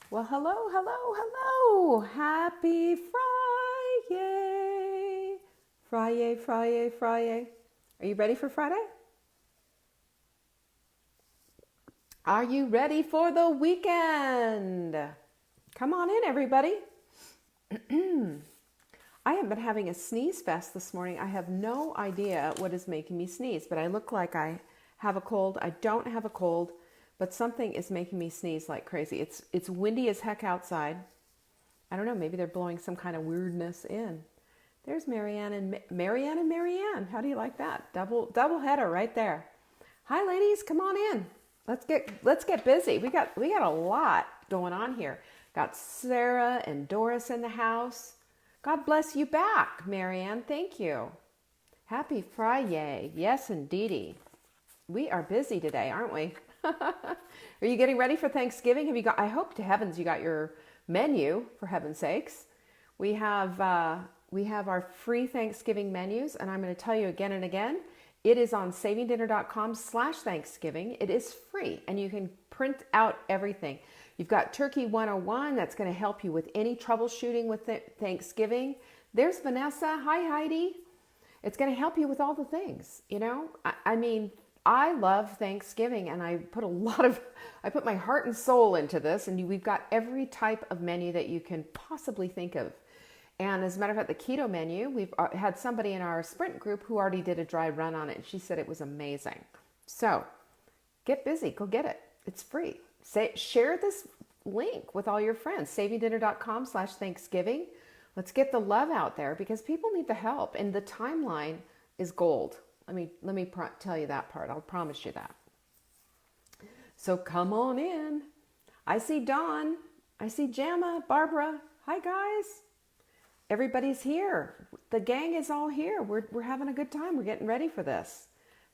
Well, hello, hello, hello. Happy Friday. FriYay, FriYay, FriYay. Are you ready for Friday? Are you ready for the weekend? Come on in, everybody. I have been having a sneeze fest this morning. I have no idea what is making me sneeze, but I look like I have a cold. I don't have a cold, but something is making me sneeze like crazy. It's windy as heck outside. I don't know, maybe they're blowing some kind of weirdness in. There's Marianne and Marianne. How do you like that? Double header right there. Hi ladies, come on in. Let's get busy. We got a lot going on here. Got Sarah and Doris in the house. God bless you back, Marianne. Thank you. Happy Friday. Yes, indeedy. We are busy today, aren't we? Are you getting ready for Thanksgiving? I hope to heavens you got your menu, for heaven's sakes. We have our free Thanksgiving menus, and I'm going to tell you again and again, it is on savingdinner.com/Thanksgiving. It is free, and you can print out everything. You've got Turkey 101 that's going to help you with any troubleshooting with Thanksgiving. There's Vanessa. Hi, Heidi. It's going to help you with all the things, you know? I mean, I love Thanksgiving, and I put my heart and soul into this, and we've got every type of menu that you can possibly think of. And as a matter of fact, the keto menu, we've had somebody in our sprint group who already did a dry run on it, and she said it was amazing. So get busy, go get it. It's free. Share this link with all your friends, savingdinner.com/Thanksgiving. Let's get the love out there because people need the help, and the timeline is gold. Let me tell you that part. I'll promise you that. So come on in. I see Dawn. I see Jamma, Barbara. Hi guys. Everybody's here. The gang is all here. We're having a good time. We're getting ready for this.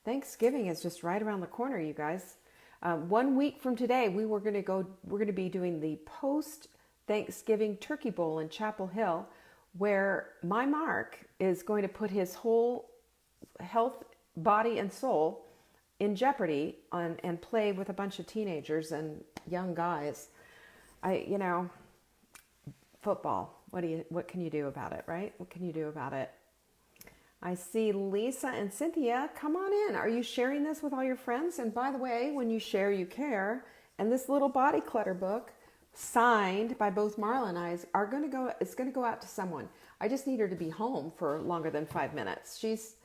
Thanksgiving is just right around the corner, you guys. 1 week from today, we're going to be doing the post Thanksgiving turkey bowl in Chapel Hill, where my Mark is going to put his whole health, body, and soul in jeopardy and play with a bunch of teenagers and young guys. Football. What can you do about it, right? What can you do about it? I see Lisa and Cynthia. Come on in. Are you sharing this with all your friends? And by the way, when you share, you care. And this little body clutter book, signed by both Marla and I, it's going to go out to someone. I just need her to be home for longer than 5 minutes. She's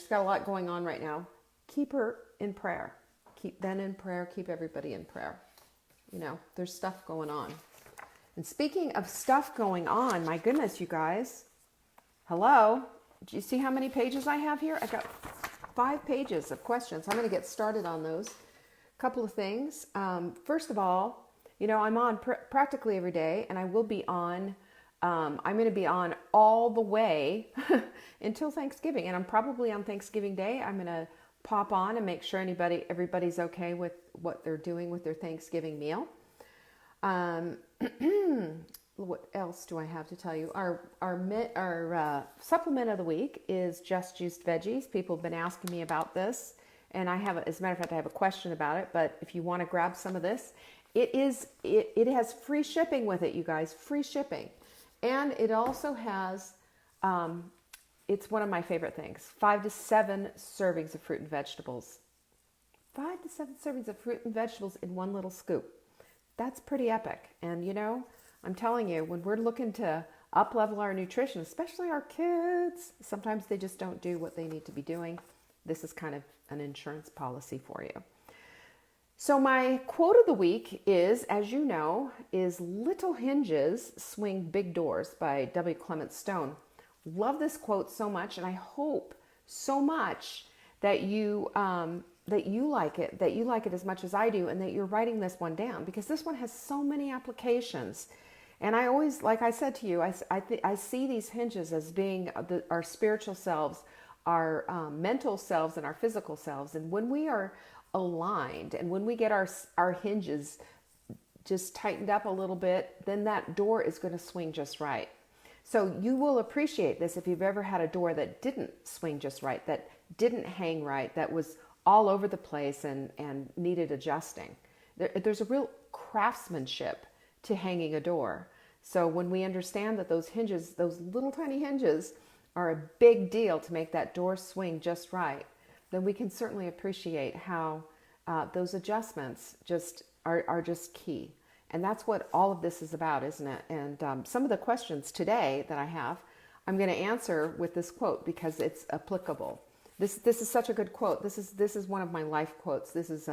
got a lot going on right now. Keep her in prayer. Keep Ben in prayer. Keep everybody in prayer. There's stuff going on. And speaking of stuff going on, my goodness, you guys. Hello. Do you see how many pages I have here? I've got 5 pages of questions. I'm going to get started on those. Couple of things. First of all, I'm on practically every day, and I will be on. I'm going to be on all the way until Thanksgiving, and I'm probably on Thanksgiving Day. I'm going to pop on and make sure everybody's okay with what they're doing with their Thanksgiving meal. What else do I have to tell you? Our supplement of the week is just juiced veggies. People have been asking me about this, and as a matter of fact, I have a question about it. But if you want to grab some of this, it has free shipping with it, you guys. Free shipping, and it also has. It's one of my favorite things. 5 to 7 servings of fruit and vegetables. 5 to 7 servings of fruit and vegetables in one little scoop. That's pretty epic. And I'm telling you, when we're looking to up-level our nutrition, especially our kids, sometimes they just don't do what they need to be doing. This is kind of an insurance policy for you. So my quote of the week is, as you know, is "Little hinges swing big doors" by W. Clement Stone. Love this quote so much, and I hope so much that you like it as much as I do, and that you're writing this one down, because this one has so many applications. And I always, like I said to you, I see these hinges as being our spiritual selves, our mental selves, and our physical selves. And when we are aligned, and when we get our hinges just tightened up a little bit, then that door is going to swing just right. So you will appreciate this if you've ever had a door that didn't swing just right, that didn't hang right, that was all over the place and needed adjusting. There's a real craftsmanship to hanging a door. So when we understand that those hinges, those little tiny hinges, are a big deal to make that door swing just right, then we can certainly appreciate how those adjustments just are just key. And that's what all of this is about, isn't it? And some of the questions today that I have, I'm going to answer with this quote because it's applicable. This is such a good quote. This is one of my life quotes. This is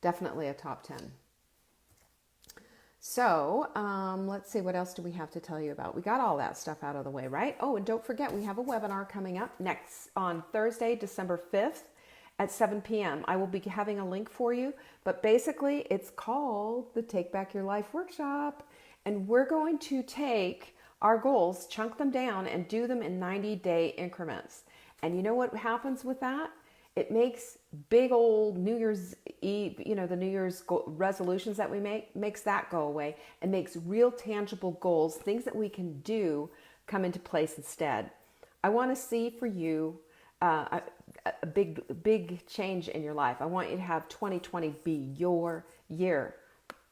definitely a top 10. So let's see, what else do we have to tell you about? We got all that stuff out of the way, right? Oh, and don't forget, we have a webinar coming up next on Thursday, December 5th at 7 p.m. I will be having a link for you, but basically it's called the Take Back Your Life Workshop. And we're going to take our goals, chunk them down, and do them in 90-day increments. And you know what happens with that? It makes big old New Year's Eve, the New Year's resolutions that we makes that go away, and makes real tangible goals, things that we can do, come into place instead. I want to see for you a big change in your life. I want you to have 2020 be your year.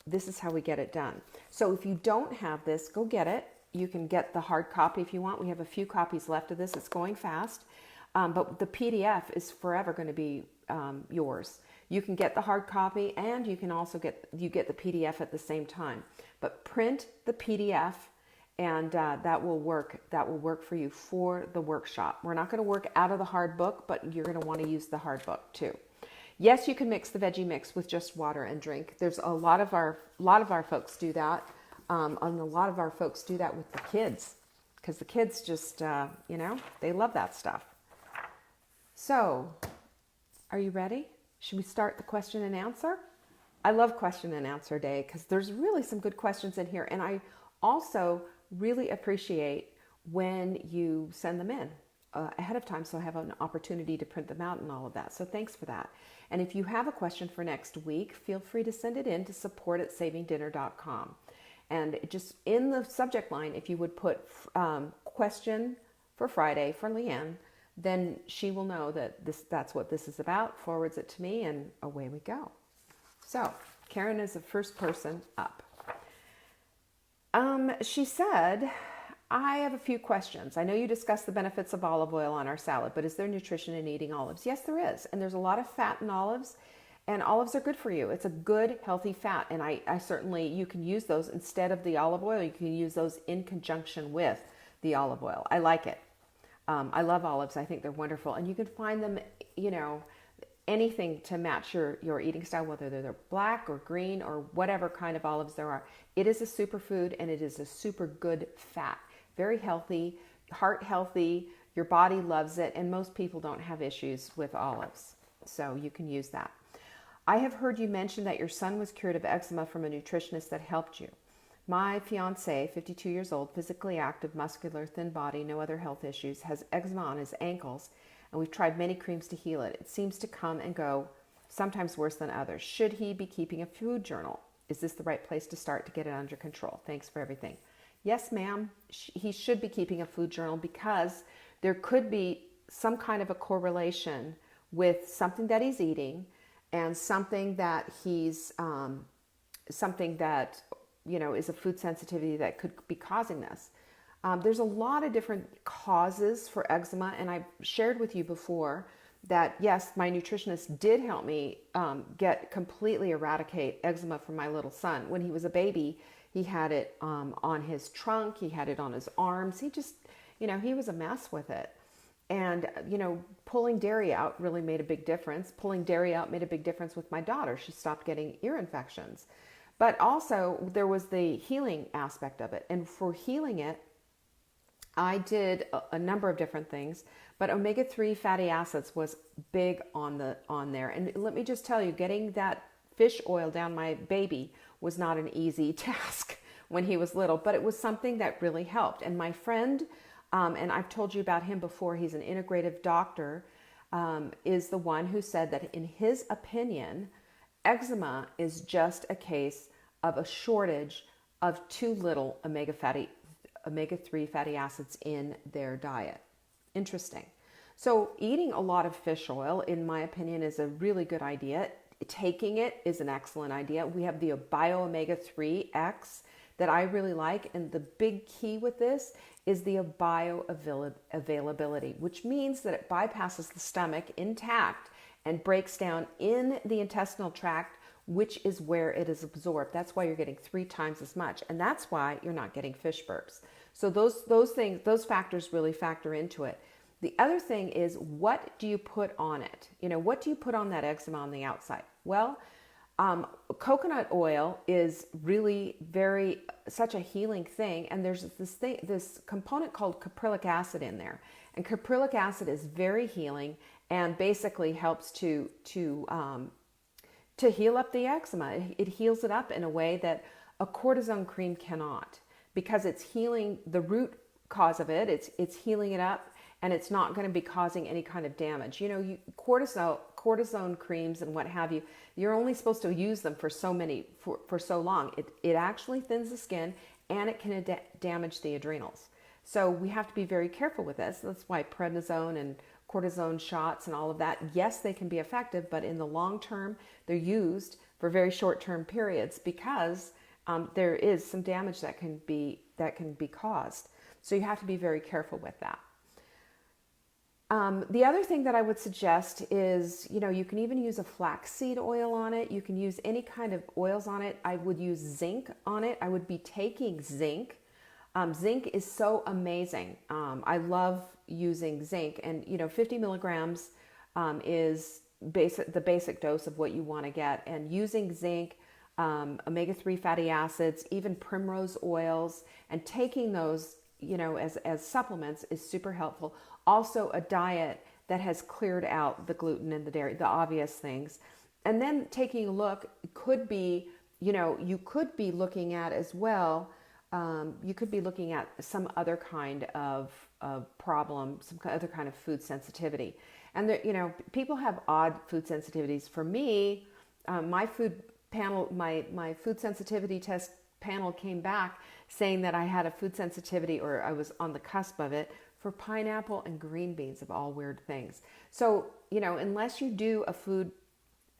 This is how we get it done. So if you don't have this, go get it. You can get the hard copy if you want. We have a few copies left of this. It's going fast. But the PDF is forever going to be yours. You can get the hard copy, and you can also get the PDF at the same time. But print the PDF, and that will work. That will work for you for the workshop. We're not going to work out of the hard book, but you're going to want to use the hard book too. Yes, you can mix the veggie mix with just water and drink. There's a lot of our folks do that, and a lot of our folks do that with the kids, because the kids just they love that stuff. So, are you ready? Should we start the question and answer? I love question and answer day because there's really some good questions in here. And I also really appreciate when you send them in ahead of time, so I have an opportunity to print them out and all of that. So thanks for that. And if you have a question for next week, feel free to send it in to support@savingdinner.com. And just in the subject line, if you would put question for Friday for Leanne, then she will know that that's what this is about, forwards it to me, and away we go. So Karen is the first person up. She said, I have a few questions. I know you discussed the benefits of olive oil on our salad, but is there nutrition in eating olives? Yes, there is. And there's a lot of fat in olives, and olives are good for you. It's a good, healthy fat. And I certainly, you can use those instead of the olive oil. You can use those in conjunction with the olive oil. I like it. I love olives. I think they're wonderful. And you can find them, anything to match your eating style, whether they're black or green or whatever kind of olives there are. It is a superfood, and it is a super good fat. Very healthy, heart healthy. Your body loves it. And most people don't have issues with olives. So you can use that. I have heard you mention that your son was cured of eczema from a nutritionist that helped you. My fiance, 52 years old, physically active, muscular, thin body, no other health issues, has eczema on his ankles, and we've tried many creams to heal it. It seems to come and go, sometimes worse than others. Should he be keeping a food journal? Is this the right place to start to get it under control? Thanks for everything. Yes, ma'am, he should be keeping a food journal because there could be some kind of a correlation with something that he's eating and something that he's, is a food sensitivity that could be causing this. There's a lot of different causes for eczema, and I've shared with you before that, yes, my nutritionist did help me completely eradicate eczema from my little son. When he was a baby, he had it on his trunk, he had it on his arms. He just, he was a mess with it. And, pulling dairy out really made a big difference. Pulling dairy out made a big difference with my daughter. She stopped getting ear infections. But also there was the healing aspect of it. And for healing it, I did a number of different things, but omega-3 fatty acids was big on there. And let me just tell you, getting that fish oil down my baby was not an easy task when he was little, but it was something that really helped. And my friend, and I've told you about him before, he's an integrative doctor, is the one who said that in his opinion, eczema is just a case of a shortage of too little omega-3 fatty acids in their diet. Interesting. So eating a lot of fish oil, in my opinion, is a really good idea. Taking it is an excellent idea. We have the Bio Omega 3X that I really like, and the big key with this is the bioavailability, which means that it bypasses the stomach intact and breaks down in the intestinal tract, which is where it is absorbed. That's why you're getting 3 times as much, and that's why you're not getting fish burps. So those factors really factor into it. The other thing is, what do you put on it? What do you put on that eczema on the outside? Well, coconut oil is really such a healing thing, and there's this component called caprylic acid in there, and caprylic acid is very healing and basically helps to heal up the eczema. It heals it up in a way that a cortisone cream cannot, because it's healing the root cause of it. It's healing it up, and it's not going to be causing any kind of damage. Cortisone creams and what have you, you're only supposed to use them for so long. It actually thins the skin, and it can damage the adrenals. So we have to be very careful with this. That's why prednisone and cortisone shots and all of that, yes, they can be effective, but in the long term, they're used for very short-term periods because there is some damage that can be caused. So you have to be very careful with that. The other thing that I would suggest is, you can even use a flaxseed oil on it. You can use any kind of oils on it. I would use zinc on it. I would be taking zinc. Zinc is so amazing. I love using zinc, and 50 milligrams is the basic dose of what you want to get. And using zinc, omega-3 fatty acids, even primrose oils, and taking those as supplements is super helpful. Also, a diet that has cleared out the gluten and the dairy, the obvious things. And then taking a look could be, you could be looking at as well, you could be looking at some other kind of problem, some other kind of food sensitivity. And there, people have odd food sensitivities. For me, my food sensitivity test panel came back saying that I had a food sensitivity, or I was on the cusp of it, for pineapple and green beans, of all weird things. So, unless you do a food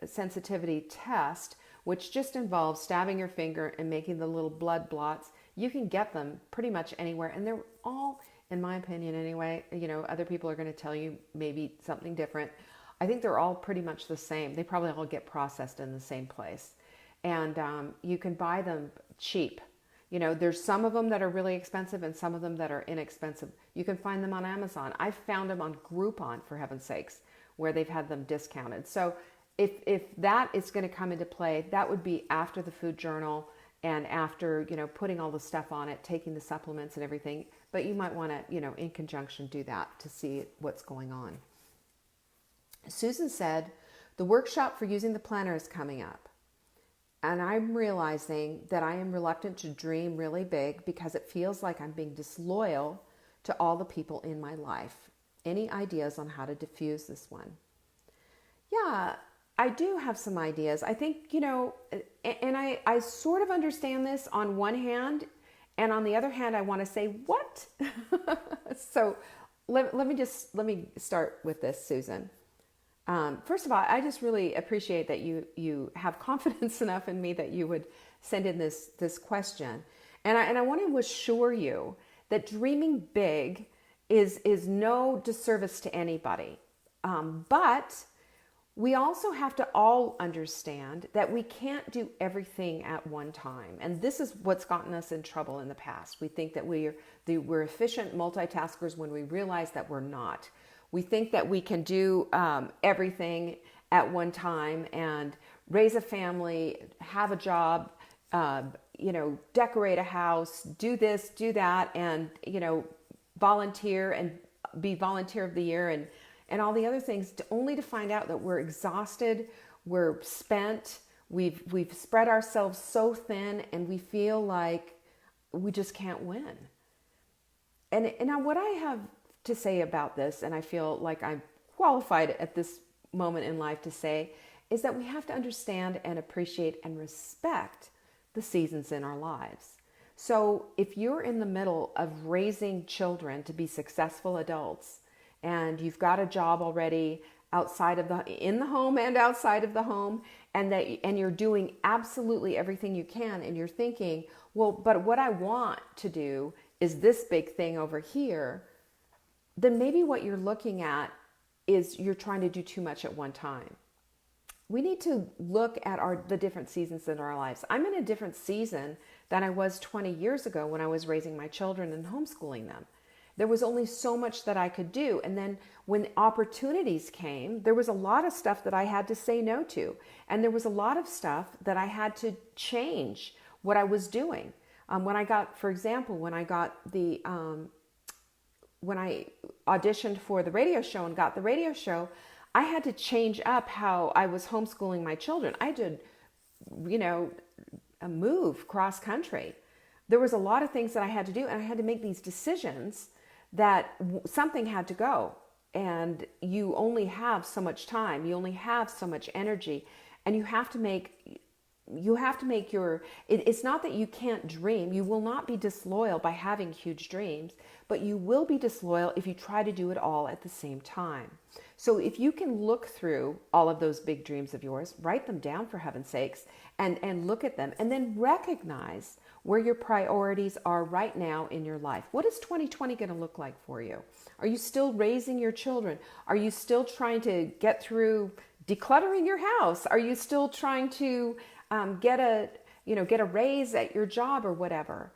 sensitivity test, which just involves stabbing your finger and making the little blood blots, you can get them pretty much anywhere. And they're all, in my opinion anyway, other people are going to tell you maybe something different. I think they're all pretty much the same. They probably all get processed in the same place. And you can buy them cheap. There's some of them that are really expensive and some of them that are inexpensive. You can find them on Amazon. I found them on Groupon, for heaven's sakes, where they've had them discounted. So if that is going to come into play, that would be after the food journal and after, putting all the stuff on it, taking the supplements and everything. But you might want to, in conjunction, do that to see what's going on. Susan said, the workshop for using the planner is coming up. And I'm realizing that I am reluctant to dream really big because it feels like I'm being disloyal to all the people in my life. Any ideas on how to diffuse this one? Yeah, I do have some ideas. I think, and I sort of understand this on one hand, and on the other hand, I want to say, what? So let me start with this, Susan. First of all, I just really appreciate that you have confidence enough in me that you would send in this question. And I want to assure you that dreaming big is no disservice to anybody. But we also have to all understand that we can't do everything at one time. And this is what's gotten us in trouble in the past. We think that we're efficient multitaskers when we realize that we're not. We think that we can do everything at one time and raise a family, have a job, decorate a house, do this, do that, and, volunteer and be volunteer of the year and all the other things, only to find out that we're exhausted, we're spent, we've spread ourselves so thin, and we feel like we just can't win. And now what I have to say about this, and I feel like I'm qualified at this moment in life to say, is that we have to understand and appreciate and respect the seasons in our lives. So if you're in the middle of raising children to be successful adults, and you've got a job already, outside of in the home and outside of the home, and you're doing absolutely everything you can, and you're thinking, well, but what I want to do is this big thing over here, then maybe what you're looking at is you're trying to do too much at one time. We need to look at the different seasons in our lives. I'm in a different season than I was 20 years ago when I was raising my children and homeschooling them. There was only so much that I could do. And then when opportunities came, there was a lot of stuff that I had to say no to. And there was a lot of stuff that I had to change what I was doing. When I got, for example, when I auditioned for the radio show and got the radio show, I had to change up how I was homeschooling my children. I did, a move cross country. There was a lot of things that I had to do, and I had to make these decisions that something had to go. And you only have so much time, you only have so much energy, and you have to make it's not that you can't dream. You will not be disloyal by having huge dreams, but you will be disloyal if you try to do it all at the same time. So if you can look through all of those big dreams of yours, write them down for heaven's sakes, and look at them, and then recognize where your priorities are right now in your life. What is 2020 going to look like for you? Are you still raising your children? Are you still trying to get through decluttering your house? Are you still trying to get a raise at your job or whatever?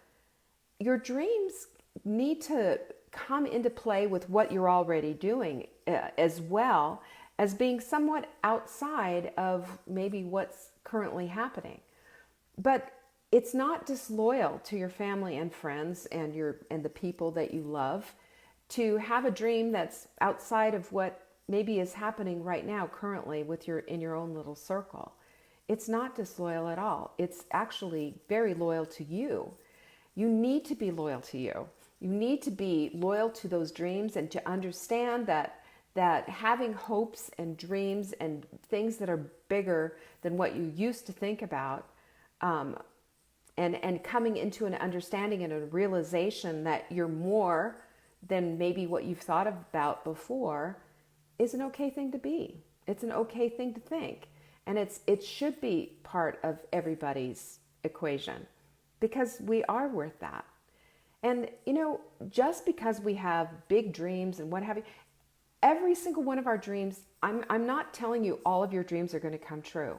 Your dreams need to come into play with what you're already doing, as well as being somewhat outside of maybe what's currently happening. But it's not disloyal to your family and friends and the people that you love to have a dream that's outside of what maybe is happening right now currently in your own little circle. It's not disloyal at all. It's actually very loyal to you. You need to be loyal to you. You need to be loyal to those dreams, and to understand that having hopes and dreams and things that are bigger than what you used to think about, and coming into an understanding and a realization that you're more than maybe what you've thought about before, is an okay thing to be. It's an okay thing to think. And it should be part of everybody's equation, because we are worth that. And, just because we have big dreams and what have you, every single one of our dreams, I'm not telling you all of your dreams are going to come true.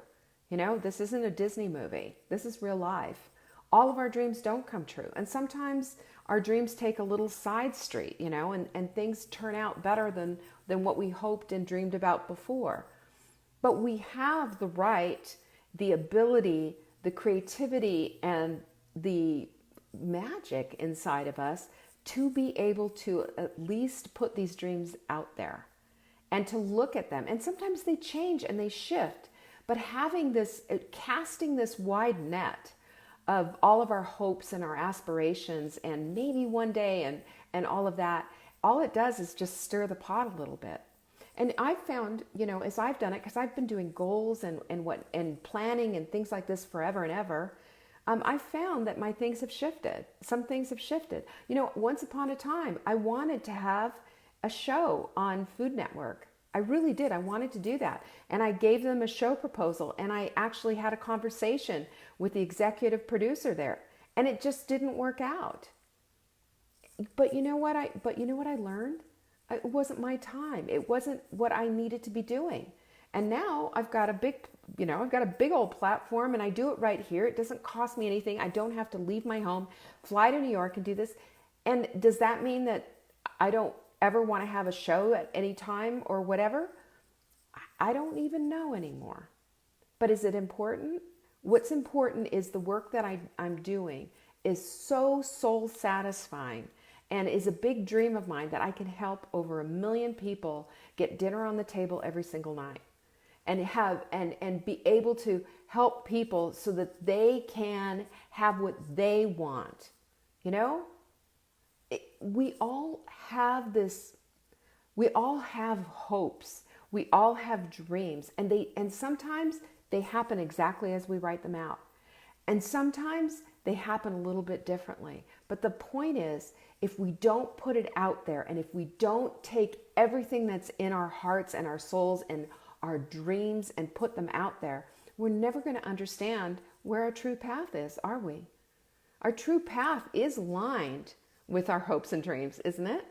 This isn't a Disney movie. This is real life. All of our dreams don't come true. And sometimes our dreams take a little side street, and things turn out better than what we hoped and dreamed about before. But we have the right, the ability, the creativity, and the magic inside of us to be able to at least put these dreams out there and to look at them. And sometimes they change and they shift. But having this, casting this wide net of all of our hopes and our aspirations, and maybe one day and all of that, all it does is just stir the pot a little bit. And I've found, as I've done it, because I've been doing goals and planning and things like this forever and ever, I've found that my things have shifted. Some things have shifted. Once upon a time, I wanted to have a show on Food Network. I really did. I wanted to do that. And I gave them a show proposal, and I actually had a conversation with the executive producer there, and it just didn't work out. But you know what I learned? It wasn't my time. It wasn't what I needed to be doing. And now I've got a big old platform, and I do it right here. It doesn't cost me anything. I don't have to leave my home, fly to New York and do this. And does that mean that I don't ever want to have a show at any time or whatever? I don't even know anymore. But is it important? What's important is the work that I'm doing is so soul satisfying, and is a big dream of mine that I can help over 1 million people get dinner on the table every single night, and be able to help people so that they can have what they want. We all have this. We all have hopes. We all have dreams, and sometimes they happen exactly as we write them out, and sometimes they happen a little bit differently. But the point is, if we don't put it out there, and if we don't take everything that's in our hearts and our souls and our dreams and put them out there, we're never going to understand where our true path is, are we? Our true path is lined with our hopes and dreams, isn't it?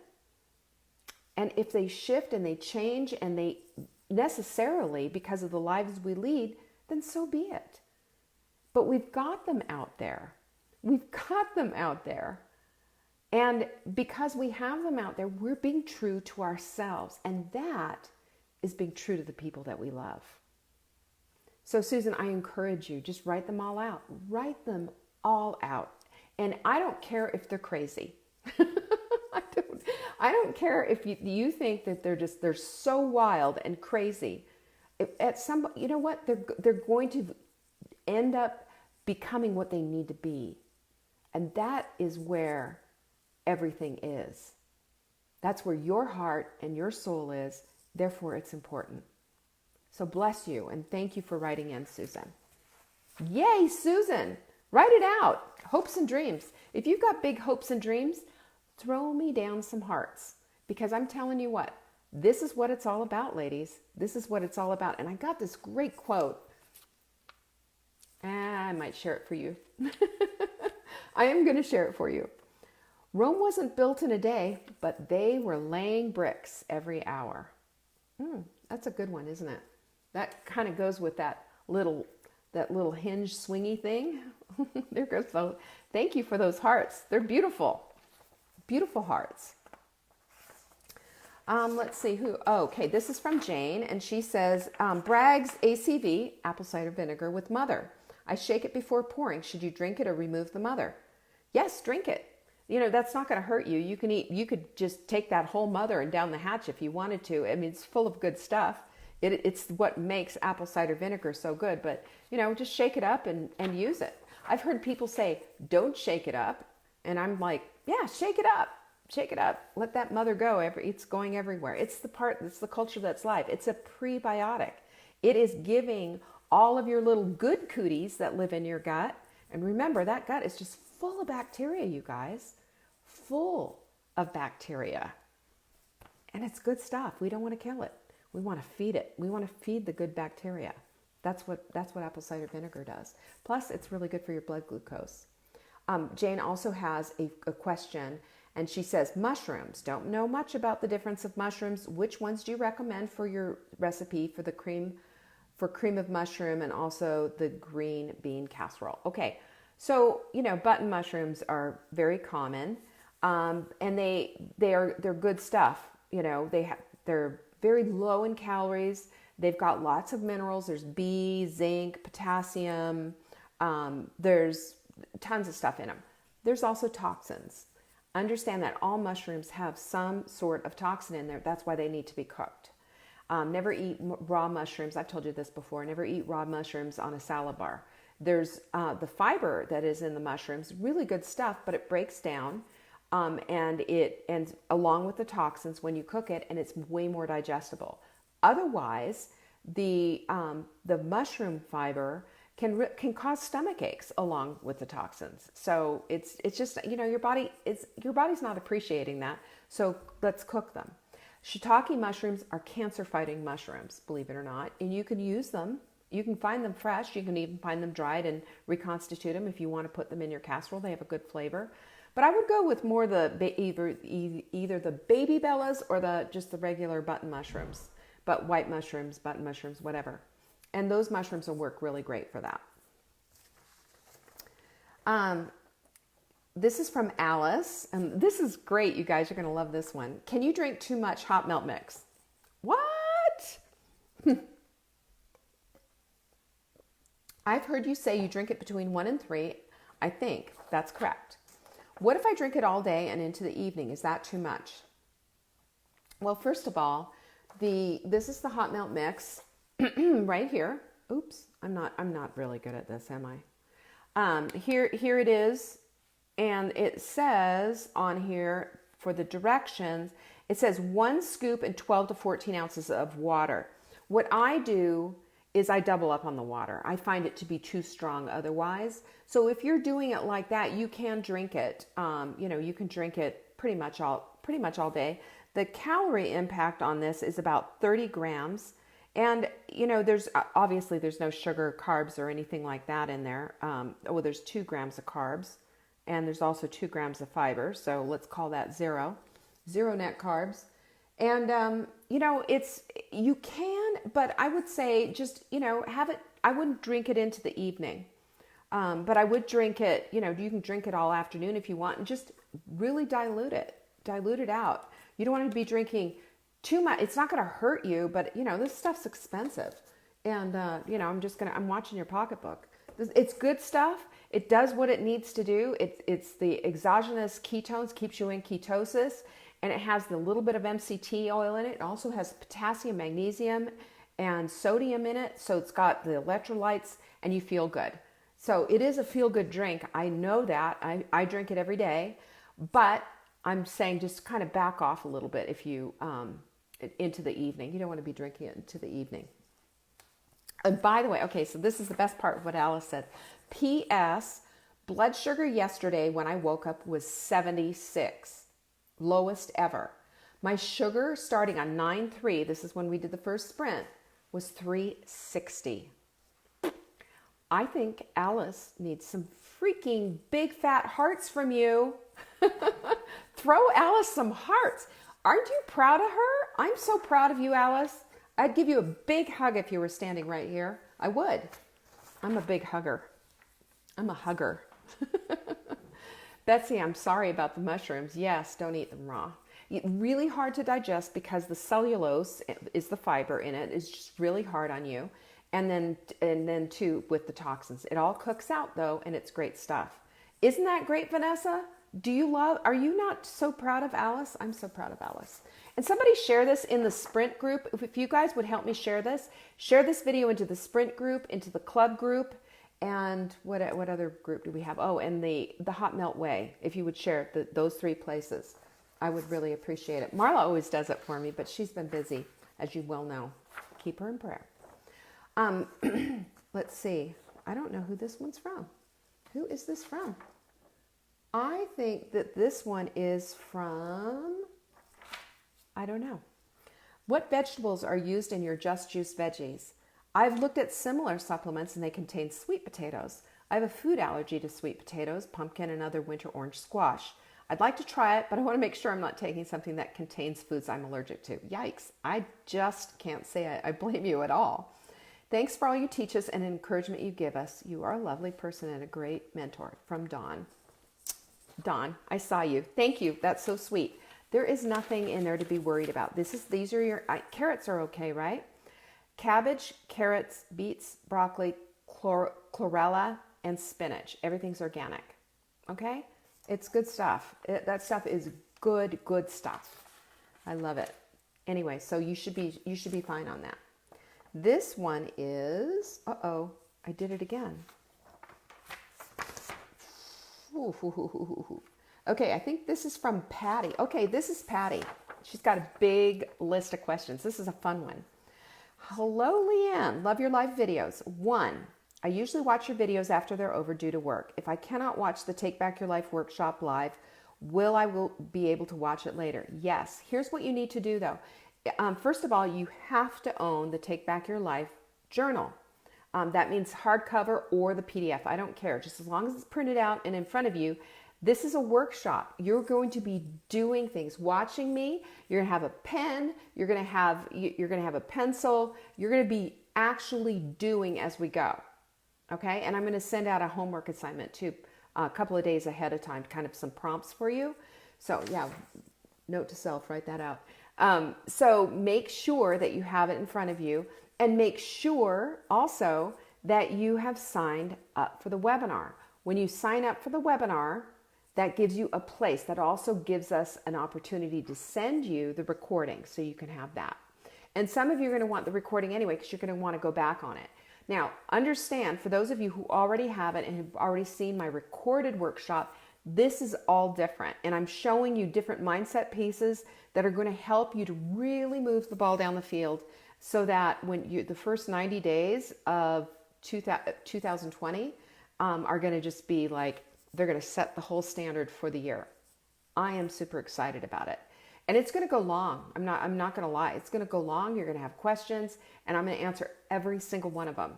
And if they shift and they change and they necessarily, because of the lives we lead, then so be it. But we've got them out there. We've got them out there. And because we have them out there, we're being true to ourselves. And that is being true to the people that we love. So Susan, I encourage you, just write them all out. Write them all out. And I don't care if they're crazy. I don't care if you think that they're so wild and crazy. You know what? They're going to end up becoming what they need to be. And that is where everything is. That's where your heart and your soul is. Therefore, it's important. So bless you and thank you for writing in, Susan. Yay, Susan! Write it out. Hopes and dreams. If you've got big hopes and dreams, throw me down some hearts. Because I'm telling you what, this is what it's all about, ladies. This is what it's all about. And I got this great quote. I might share it for you. I am going to share it for you. Rome wasn't built in a day, but they were laying bricks every hour. That's a good one, isn't it? That kind of goes with that little hinge swingy thing. There goes those. Thank you for those hearts. They're beautiful. Beautiful hearts. Let's see who. Oh, okay, this is from Jane, and she says, Bragg's ACV, apple cider vinegar with mother. I shake it before pouring. Should you drink it or remove the mother? Yes, drink it. You know, that's not going to hurt you. You could just take that whole mother and down the hatch if you wanted to. I mean, it's full of good stuff. It's what makes apple cider vinegar so good. But, you know, just shake it up and use it. I've heard people say, don't shake it up. And I'm like, yeah, shake it up. Shake it up. Let that mother go. It's going everywhere. It's the culture that's life. It's a prebiotic. It is giving all of your little good cooties that live in your gut. And remember, that gut is just full of bacteria, you guys. Full of bacteria. And it's good stuff. We don't want to kill it. We want to feed it. We want to feed the good bacteria. That's what apple cider vinegar does. Plus, it's really good for your blood glucose. Jane also has a question, and she says, mushrooms. Don't know much about the difference of mushrooms. Which ones do you recommend for your recipe for the cream of mushroom and also the green bean casserole? Okay, so, you know, button mushrooms are very common, and they're good stuff. You know, they're very low in calories. They've got lots of minerals. There's B, zinc, potassium. There's tons of stuff in them. There's also toxins. Understand that all mushrooms have some sort of toxin in there. That's why they need to be cooked. Never eat raw mushrooms. I've told you this before. Never eat raw mushrooms on a salad bar. There's the fiber that is in the mushrooms, really good stuff, but it breaks down. And along with the toxins when you cook it, and it's way more digestible. Otherwise, the mushroom fiber can cause stomach aches along with the toxins. So it's just, you know, your body's not appreciating that. So let's cook them. Shiitake mushrooms are cancer-fighting mushrooms, believe it or not, and you can use them. You can find them fresh. You can even find them dried and reconstitute them if you want to put them in your casserole. They have a good flavor. But I would go with more either the baby bellas or just the regular button mushrooms, but white mushrooms, button mushrooms, whatever. And those mushrooms will work really great for that. This is from Alice, and this is great, you guys. You're going to love this one. Can you drink too much hot melt mix? What? I've heard you say you drink it between 1 and 3. I think that's correct. What if I drink it all day and into the evening? Is that too much? Well, first of all, this is the hot melt mix right here. Oops, I'm not really good at this, am I? Here it is, and it says on here for the directions, it says 1 scoop and 12 to 14 ounces of water. What I do is I double up on the water. I find it to be too strong otherwise. So if you're doing it like that, you can drink it. You can drink it pretty much all day. The calorie impact on this is about 30 grams. And, there's no sugar, carbs, or anything like that in there. There's 2 grams of carbs, and there's also 2 grams of fiber. So let's call that zero net carbs. And, you can, but I would say just, have it. I wouldn't drink it into the evening. But I would drink it, you can drink it all afternoon if you want, and just really dilute it out. You don't want to be drinking too much. It's not going to hurt you, but this stuff's expensive. And, I'm watching your pocketbook. It's good stuff. It does what it needs to do. It's the exogenous ketones, keeps you in ketosis, and it has the little bit of MCT oil in it. It also has potassium, magnesium, and sodium in it. So it's got the electrolytes, and you feel good. So it is a feel-good drink. I know that. I drink it every day, but I'm saying just kind of back off a little bit if you into the evening. You don't want to be drinking it into the evening. And by the way, okay, so this is the best part of what Alice said. P.S. Blood sugar yesterday when I woke up was 76, lowest ever. My sugar starting on 9.3, this is when we did the first sprint, was 360. I think Alice needs some freaking big fat hearts from you. Throw Alice some hearts. Aren't you proud of her? I'm so proud of you, Alice. I'd give you a big hug if you were standing right here. I would. I'm a big hugger. I'm a hugger. Betsy, I'm sorry about the mushrooms. Yes, don't eat them raw. Really hard to digest because the cellulose is the fiber in it. It's just really hard on you. And then too with the toxins. It all cooks out though, and it's great stuff. Isn't that great, Vanessa? Are you not so proud of Alice? I'm so proud of Alice. And somebody share this in the sprint group. If you guys would help me share this video into the sprint group, into the club group, and what other group do we have? Oh, and the Hot Melt Way. If you would share those 3 places, I would really appreciate it. Marla always does it for me, but she's been busy, as you well know. Keep her in prayer. Let's see. I don't know who this one's from. Who is this from? I think that this one is from, I don't know. What vegetables are used in your Just Juice veggies? I've looked at similar supplements and they contain sweet potatoes. I have a food allergy to sweet potatoes, pumpkin, and other winter orange squash. I'd like to try it, but I want to make sure I'm not taking something that contains foods I'm allergic to. Yikes. I just can't say I blame you at all. Thanks for all you teach us and encouragement you give us. You are a lovely person and a great mentor. From Dawn. Dawn, I saw you. Thank you. That's so sweet. There is nothing in there to be worried about. These are your carrots are okay, right? Cabbage, carrots, beets, broccoli, chlorella, and spinach. Everything's organic. Okay? It's good stuff. That stuff is good stuff. I love it. Anyway, so you should be fine on that. This one is, I did it again. Okay, I think this is from Patty. Okay, this is Patty. She's got a big list of questions. This is a fun one. Hello, Leanne. Love your live videos. 1, I usually watch your videos after they're over due to work. If I cannot watch the Take Back Your Life workshop live, will be able to watch it later? Yes. Here's what you need to do though. First of all, you have to own the Take Back Your Life journal. That means hardcover or the PDF. I don't care. Just as long as it's printed out and in front of you. This is a workshop. You're going to be doing things, watching me. You're gonna have a pen. You're gonna have a pencil. You're gonna be actually doing as we go. Okay, and I'm gonna send out a homework assignment too, a couple of days ahead of time, kind of some prompts for you. So yeah, note to self, write that out. So make sure that you have it in front of you, and make sure also that you have signed up for the webinar. When you sign up for the webinar, that gives you a place. That also gives us an opportunity to send you the recording so you can have that. And some of you are going to want the recording anyway because you're going to want to go back on it. Now, understand, for those of you who already have it and have already seen my recorded workshop, this is all different. And I'm showing you different mindset pieces that are going to help you to really move the ball down the field so that when the first 90 days of 2020 are going to just be like, they're going to set the whole standard for the year. I am super excited about it. And it's going to go long. I'm not going to lie. It's going to go long. You're going to have questions, and I'm going to answer every single one of them.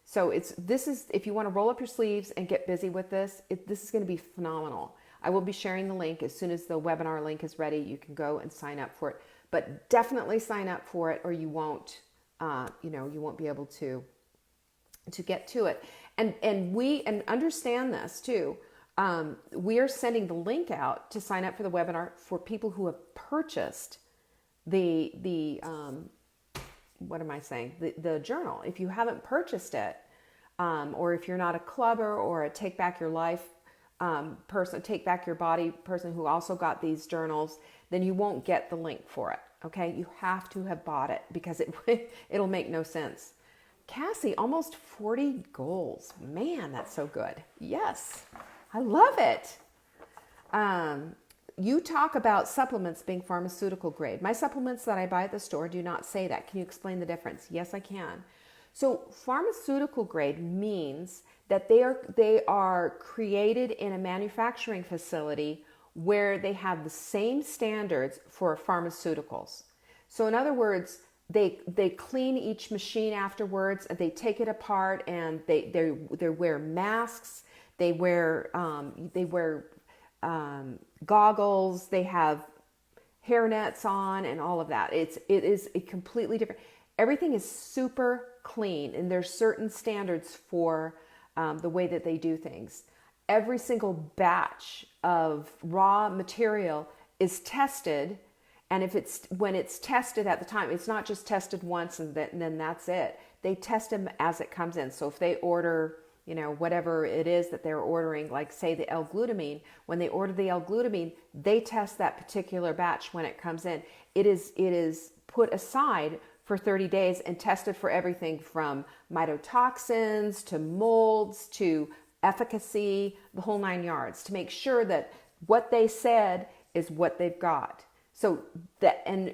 So if you want to roll up your sleeves and get busy with this, this is going to be phenomenal. I will be sharing the link as soon as the webinar link is ready. You can go and sign up for it, but definitely sign up for it, or you won't be able to get to it. And understand this too. We are sending the link out to sign up for the webinar for people who have purchased the journal. If you haven't purchased it, or if you're not a clubber or a Take Back Your Life person, Take Back Your Body person who also got these journals, then you won't get the link for it. Okay, you have to have bought it because it'll make no sense. Cassie, almost 40 goals. Man, that's so good. Yes, I love it. You talk about supplements being pharmaceutical grade. My supplements that I buy at the store do not say that. Can you explain the difference? Yes, I can. So pharmaceutical grade means that they are created in a manufacturing facility where they have the same standards for pharmaceuticals. So in other words, they clean each machine afterwards, and they take it apart, and they wear masks, they wear goggles, they have hairnets on, and all of that. It is a completely different. Everything is super clean, and there's certain standards for the way that they do things. Every single batch of raw material is tested, and when it's tested at the time, it's not just tested once and then that's it. They test them as it comes in. So if they order, whatever it is that they're ordering, like say the L-glutamine, when they order the L-glutamine, they test that particular batch when it comes in. It is put aside for 30 days and tested for everything from mycotoxins to molds to efficacy, the whole 9 yards, to make sure that what they said is what they've got. So that and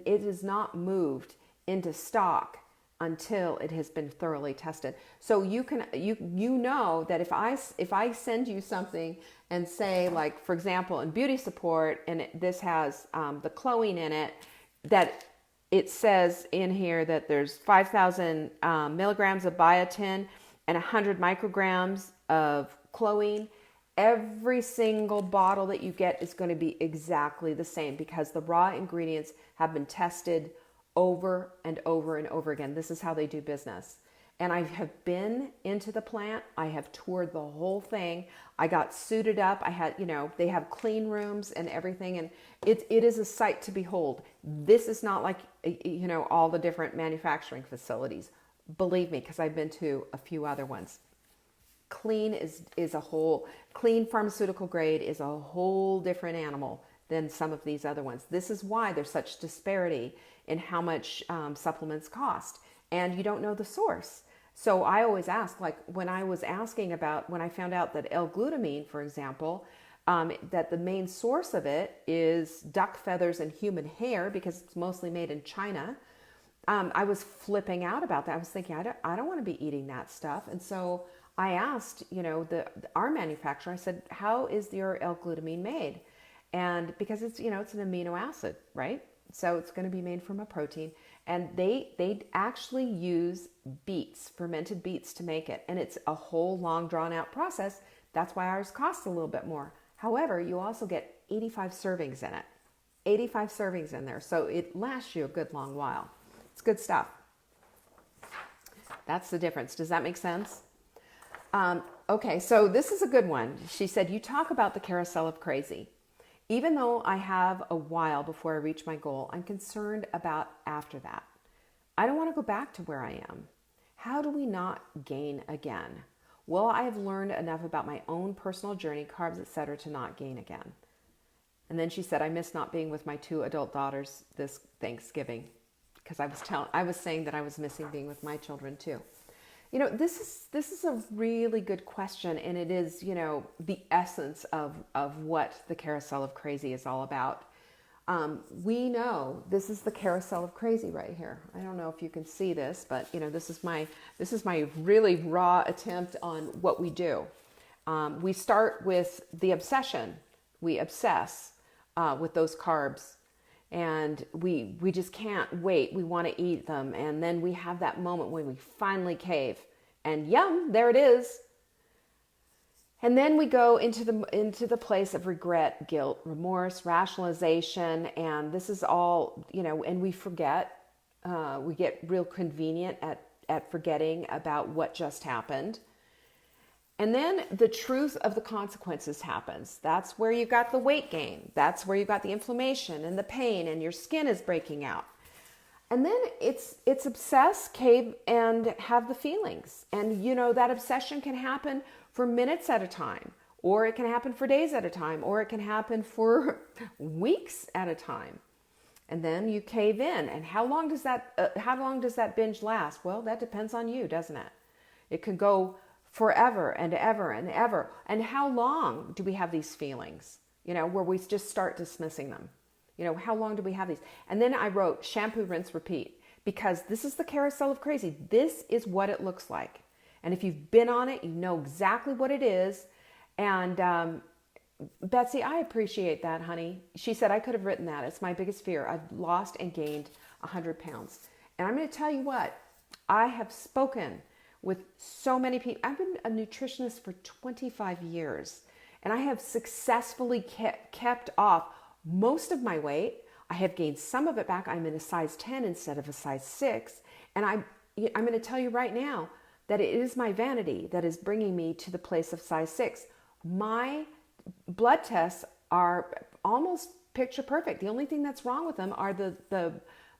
it is not moved into stock until it has been thoroughly tested. So you know that if I send you something and say, like, for example, in beauty support, and this has the chlorine in it, that it says in here that there's 5,000 milligrams of biotin and 100 micrograms of chlorine. Every single bottle that you get is going to be exactly the same because the raw ingredients have been tested over and over and over again. This is how they do business. And I have been into the plant. I have toured the whole thing. I got suited up. I had, they have clean rooms and everything. And it is a sight to behold. This is not like, all the different manufacturing facilities. Believe me, because I've been to a few other ones. Clean clean pharmaceutical grade is a whole different animal than some of these other ones. This is why there's such disparity in how much supplements cost, and you don't know the source. So I always ask, like when I found out that L-glutamine, for example, that the main source of it is duck feathers and human hair because it's mostly made in China. I was flipping out about that. I was thinking, I don't want to be eating that stuff. And so I asked, our manufacturer, I said, how is your L-glutamine made? And because it's, it's an amino acid, right? So it's going to be made from a protein. And they actually use beets, fermented beets, to make it. And it's a whole long drawn out process. That's why ours costs a little bit more. However, you also get 85 servings in it. 85 servings in there. So it lasts you a good long while. It's good stuff. That's the difference. Does that make sense? Okay, so this is a good one. She said, you talk about the carousel of crazy. Even though I have a while before I reach my goal, I'm concerned about after that. I don't want to go back to where I am. How do we not gain again? Well, I have learned enough about my own personal journey, carbs, etc., to not gain again. And then she said, I miss not being with my 2 adult daughters this Thanksgiving, because I was saying that I was missing being with my children too. This is a really good question, and it is, the essence of what the carousel of crazy is all about. We know this is the carousel of crazy right here. I don't know if you can see this, but this is my really raw attempt on what we do. We start with the obsession. We obsess with those carbs, and we just can't wait. We want to eat them, and then we have that moment when we finally cave, and yum, there it is. And then we go into the place of regret, guilt, remorse, rationalization, and this is all, and we forget. We get real convenient at forgetting about what just happened. And then the truth of the consequences happens. That's where you got the weight gain. That's where you got the inflammation and the pain, and your skin is breaking out. And then it's obsess, cave, and have the feelings. And that obsession can happen for minutes at a time, or it can happen for days at a time, or it can happen for weeks at a time. And then you cave in. And how long does that binge last? Well, that depends on you, doesn't it? It could go forever and ever and ever. And how long do we have these feelings? Where we just start dismissing them. How long do we have these? And then I wrote shampoo, rinse, repeat, because this is the carousel of crazy. This is what it looks like. And if you've been on it, you know exactly what it is. And Betsy, I appreciate that, honey. She said, I could have written that. It's my biggest fear. I've lost and gained 100 pounds. And I'm going to tell you what, I have spoken with so many people. I've been a nutritionist for 25 years, and I have successfully kept off most of my weight. I have gained some of it back. I'm in a size 10 instead of a size 6. And I'm going to tell you right now that it is my vanity that is bringing me to the place of size 6. My blood tests are almost picture perfect. The only thing that's wrong with them are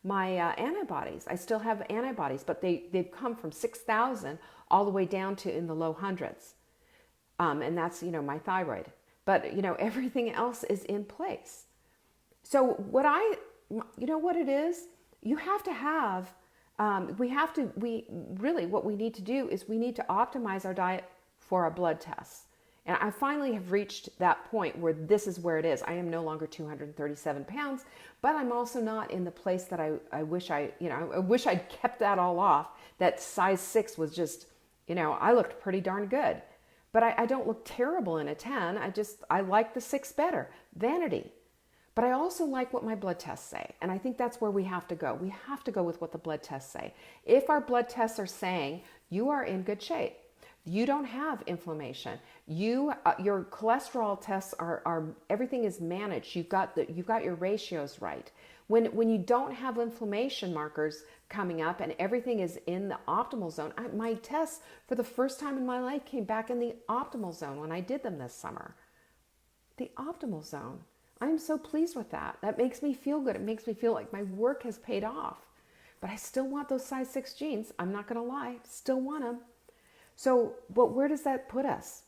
my antibodies. I still have antibodies, but they've come from 6,000 all the way down to in the low hundreds. And that's, my thyroid. But, everything else is in place. So what it is, you have to have, what we need to do is we need to optimize our diet for our blood tests. And I finally have reached that point where this is where it is. I am no longer 237 pounds, but I'm also not in the place that I wish I wish I'd kept that all off. That size 6 was just, I looked pretty darn good. But I don't look terrible in a 10. I like the 6 better. Vanity. But I also like what my blood tests say. And I think that's where we have to go. We have to go with what the blood tests say. If our blood tests are saying you are in good shape, you don't have inflammation, your cholesterol tests are everything is managed. You've got your ratios right. When you don't have inflammation markers coming up and everything is in the optimal zone, my tests for the first time in my life came back in the optimal zone when I did them this summer. The optimal zone. I'm so pleased with that. That makes me feel good. It makes me feel like my work has paid off. But I still want those size 6 jeans. I'm not going to lie. Still want them. So, but where does that put us?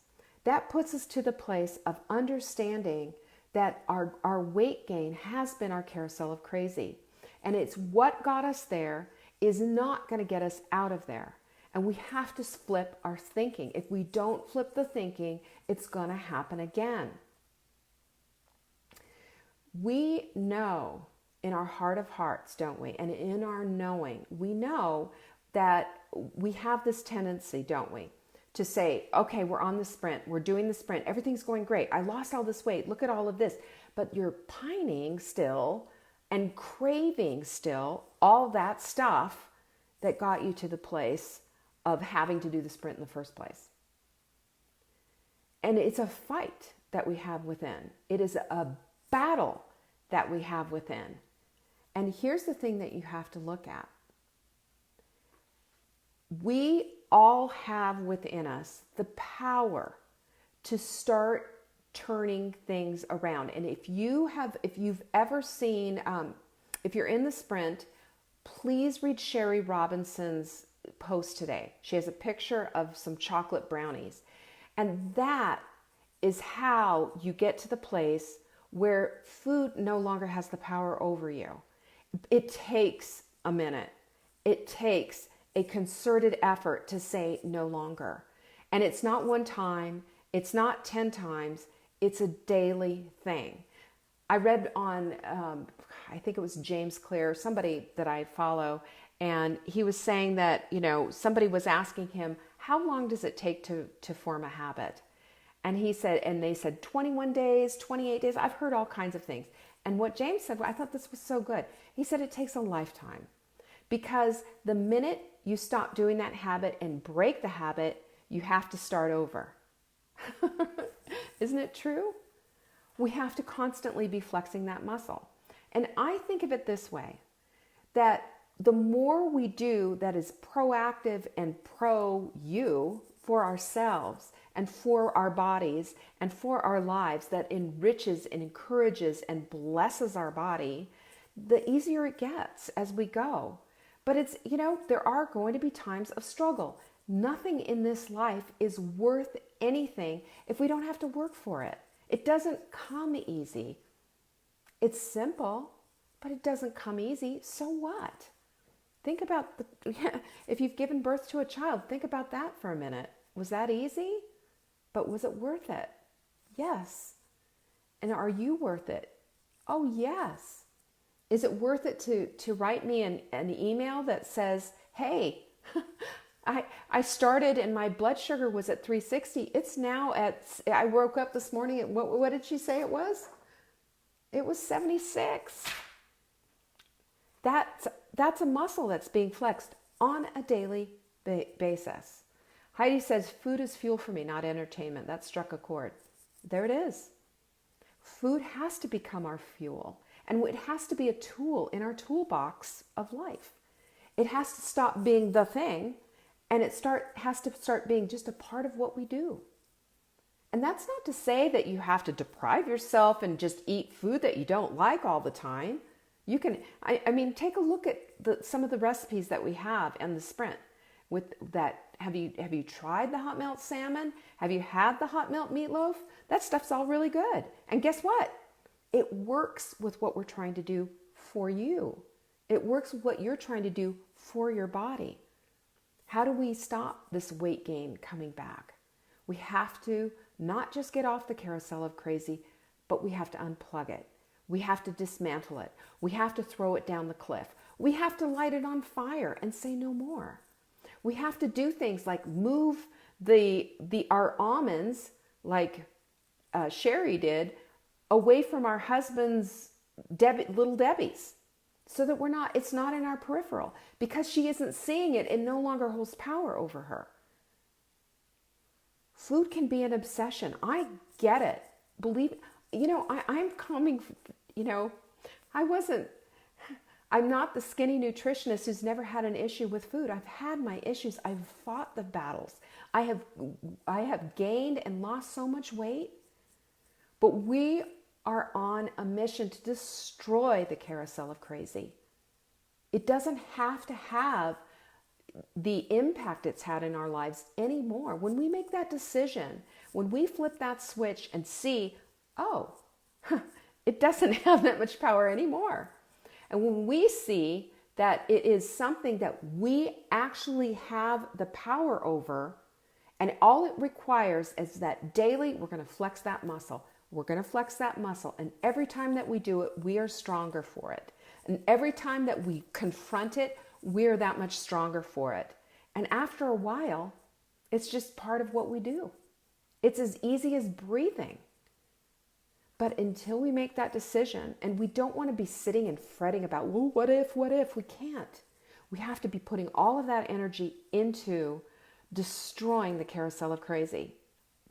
That puts us to the place of understanding that our weight gain has been our carousel of crazy. And it's what got us there is not going to get us out of there. And we have to flip our thinking. If we don't flip the thinking, it's going to happen again. We know in our heart of hearts, don't we? And in our knowing, we know that we have this tendency, don't we, to say, okay, we're on the sprint. We're doing the sprint. Everything's going great. I lost all this weight. Look at all of this. But you're pining still and craving still all that stuff that got you to the place of having to do the sprint in the first place. And it's a fight that we have within. It is a battle that we have within. And here's the thing that you have to look at. We all have within us the power to start turning things around. And if you've ever seen, if you're in the sprint, please read Sherry Robinson's post today. She has a picture of some chocolate brownies. And that is how you get to the place where food no longer has the power over you. It takes a minute. It takes a concerted effort to say no longer. And it's not one time. It's not 10 times. It's a daily thing. I read on, I think it was James Clear, somebody that I follow, and he was saying that, somebody was asking him, how long does it take to form a habit? And he said, and they said 21 days, 28 days. I've heard all kinds of things. And what James said, I thought this was so good. He said it takes a lifetime, because the minute you stop doing that habit and break the habit, you have to start over. Isn't it true? We have to constantly be flexing that muscle. And I think of it this way, that the more we do that is proactive and pro you for ourselves and for our bodies and for our lives, that enriches and encourages and blesses our body, the easier it gets as we go. But it's, there are going to be times of struggle. Nothing in this life is worth anything if we don't have to work for it. It doesn't come easy. It's simple, but it doesn't come easy. So what? Think about if you've given birth to a child, think about that for a minute. Was that easy? But was it worth it? Yes. And are you worth it? Oh, yes. Is it worth it to write me an email that says, hey, I started and my blood sugar was at 360. It's now I woke up this morning at, what did she say it was? It was 76. That's a muscle that's being flexed on a daily basis. Heidi says, food is fuel for me, not entertainment. That struck a chord. There it is. Food has to become our fuel. And it has to be a tool in our toolbox of life. It has to stop being the thing, and has to start being just a part of what we do. And that's not to say that you have to deprive yourself and just eat food that you don't like all the time. You can, take a look at some of the recipes that we have in the Sprint. With that, have you tried the hot melt salmon? Have you had the hot melt meatloaf? That stuff's all really good. And guess what? It works with what we're trying to do for you. It works with what you're trying to do for your body. How do we stop this weight gain coming back? We have to not just get off the carousel of crazy, but we have to unplug it. We have to dismantle it. We have to throw it down the cliff. We have to light it on fire and say no more. We have to do things like move our almonds, like Sherry did, away from our husband's little Debbie's, so that it's not in our peripheral, because she isn't seeing it. It no longer holds power over her. Food can be an obsession. I get it. I'm coming, I'm not the skinny nutritionist who's never had an issue with food. I've had my issues. I've fought the battles. I have gained and lost so much weight, but we are on a mission to destroy the carousel of crazy. It doesn't have to have the impact it's had in our lives anymore. When we make that decision, when we flip that switch and see, it doesn't have that much power anymore. And when we see that it is something that we actually have the power over, and all it requires is that daily we're going to flex that muscle. We're going to flex that muscle. And every time that we do it, we are stronger for it. And every time that we confront it, we're that much stronger for it. And after a while, it's just part of what we do. It's as easy as breathing. But until we make that decision, and we don't want to be sitting and fretting about, well, what if, we can't. We have to be putting all of that energy into destroying the carousel of crazy,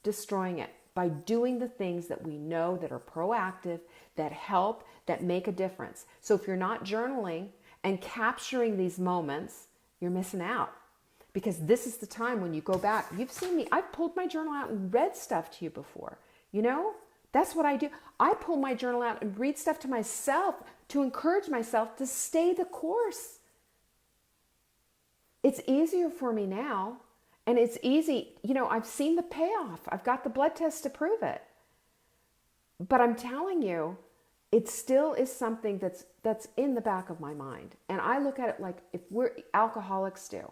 destroying it by doing the things that we know that are proactive, that help, that make a difference. So if you're not journaling and capturing these moments, you're missing out. Because this is the time when you go back. You've seen me. I've pulled my journal out and read stuff to you before. That's what I do. I pull my journal out and read stuff to myself to encourage myself to stay the course. It's easier for me now. And it's easy. I've seen the payoff. I've got the blood test to prove it. But I'm telling you, it still is something that's in the back of my mind. And I look at it like if we're alcoholics do.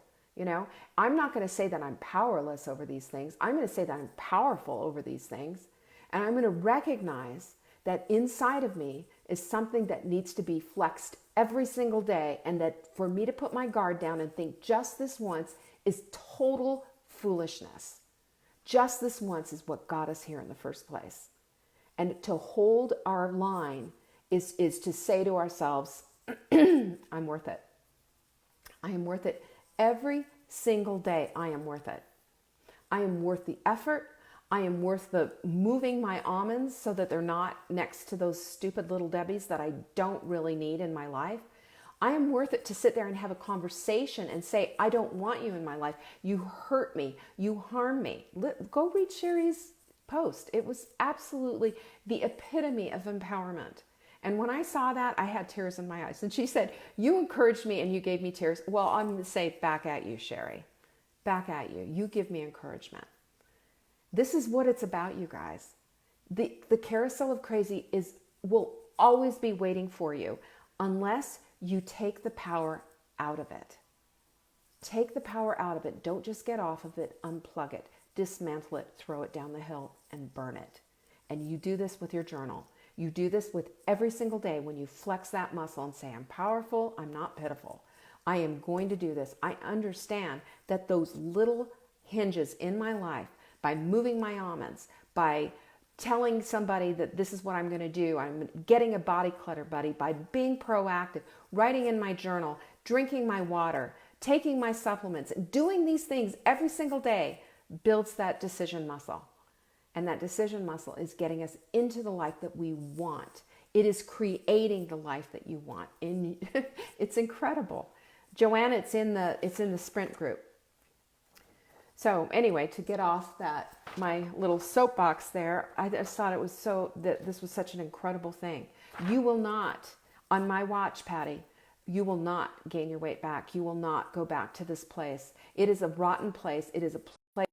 I'm not going to say that I'm powerless over these things. I'm going to say that I'm powerful over these things. And I'm going to recognize that inside of me is something that needs to be flexed every single day, and that for me to put my guard down and think just this once is total foolishness. Just this once is what got us here in the first place. And to hold our line is to say to ourselves, I'm worth it. I am worth it. Every single day, I am worth it. I am worth the effort. I am worth the moving my almonds so that they're not next to those stupid little Debbies that I don't really need in my life. I am worth it to sit there and have a conversation and say, I don't want you in my life. You hurt me. You harm me. Go read Sherry's post. It was absolutely the epitome of empowerment. And when I saw that, I had tears in my eyes. And she said, you encouraged me and you gave me tears. Well, I'm going to say back at you, Sherry. Back at you. You give me encouragement. This is what it's about, you guys. The carousel of crazy will always be waiting for you unless you take the power out of it. Take the power out of it. Don't just get off of it. Unplug it. Dismantle it. Throw it down the hill and burn it. And you do this with your journal. You do this with every single day when you flex that muscle and say, I'm powerful. I'm not pitiful. I am going to do this. I understand that those little hinges in my life, by moving my almonds, by telling somebody that this is what I'm going to do, I'm getting a body clutter buddy, by being proactive, writing in my journal, drinking my water, taking my supplements, doing these things every single day builds that decision muscle. And that decision muscle is getting us into the life that we want. It is creating the life that you want. And it's incredible. Joanna, it's in the sprint group. So anyway, to get off my little soapbox there, I just thought that this was such an incredible thing. You will not, on my watch, Patty, you will not gain your weight back. You will not go back to this place. It is a rotten place. It is a place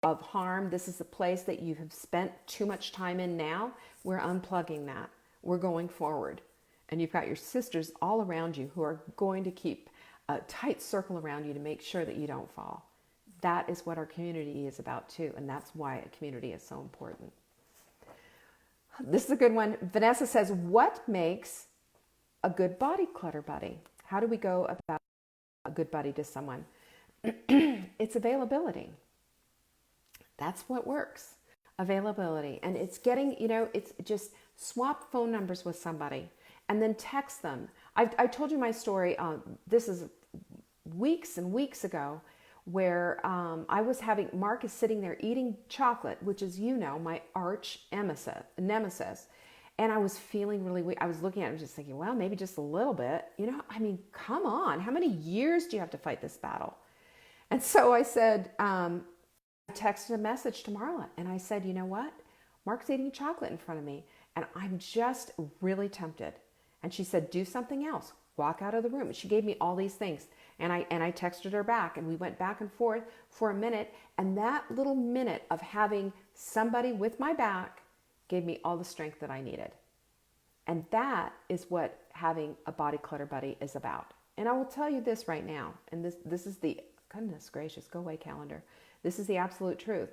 of harm. This is a place that you have spent too much time in now. We're unplugging that. We're going forward. And you've got your sisters all around you who are going to keep a tight circle around you to make sure that you don't fall. That is what our community is about too, and that's why a community is so important. This is a good one. Vanessa says, what makes a good body clutter buddy? How do we go about a good buddy to someone? It's availability. That's what works. Availability. And it's getting, it's just swap phone numbers with somebody and then text them. I told you my story. This is weeks and weeks ago, where Mark is sitting there eating chocolate, which is, my arch nemesis. And I was feeling really weak. I was looking at him just thinking, well, maybe just a little bit. Come on. How many years do you have to fight this battle? And so I said, I texted a message to Marla and I said, you know what? Mark's eating chocolate in front of me and I'm just really tempted. And she said, do something else. Walk out of the room. She gave me all these things. And I texted her back and we went back and forth for a minute. And that little minute of having somebody with my back gave me all the strength that I needed. And that is what having a body clutter buddy is about. And I will tell you this right now. And this is the, goodness gracious, go away calendar. This is the absolute truth.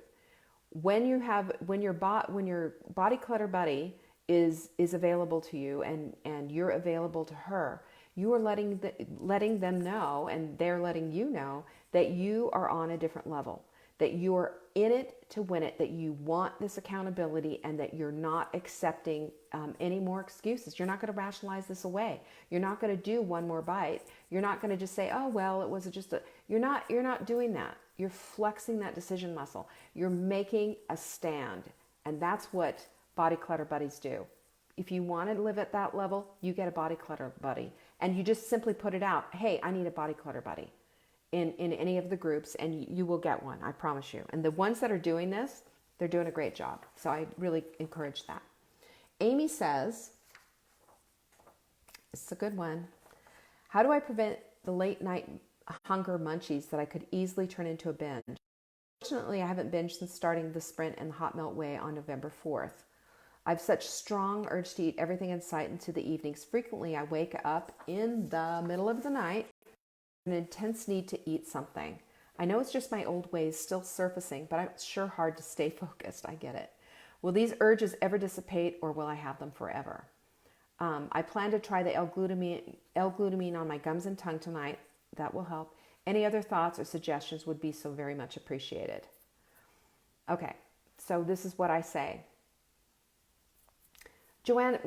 When your body clutter buddy is available to you and you're available to her, you are letting them know, and they're letting you know that you are on a different level, that you are in it to win it, that you want this accountability, and that you're not accepting any more excuses. You're not going to rationalize this away. You're not going to do one more bite. You're not going to just say, oh, well, it was just you're not doing that. You're flexing that decision muscle. You're making a stand. And that's what body clutter buddies do. If you want to live at that level, you get a body clutter buddy. And you just simply put it out, hey, I need a body clutter buddy in any of the groups, and you will get one, I promise you. And the ones that are doing this, they're doing a great job. So I really encourage that. Amy says, it's a good one. How do I prevent the late night hunger munchies that I could easily turn into a binge? Fortunately, I haven't binged since starting the sprint and the hot melt whey on November 4th. I have such strong urge to eat everything in sight into the evenings. Frequently, I wake up in the middle of the night with an intense need to eat something. I know it's just my old ways still surfacing, but it's sure hard to stay focused. I get it. Will these urges ever dissipate, or will I have them forever? I plan to try the L-glutamine on my gums and tongue tonight. That will help. Any other thoughts or suggestions would be so very much appreciated. Okay, so this is what I say. Joanne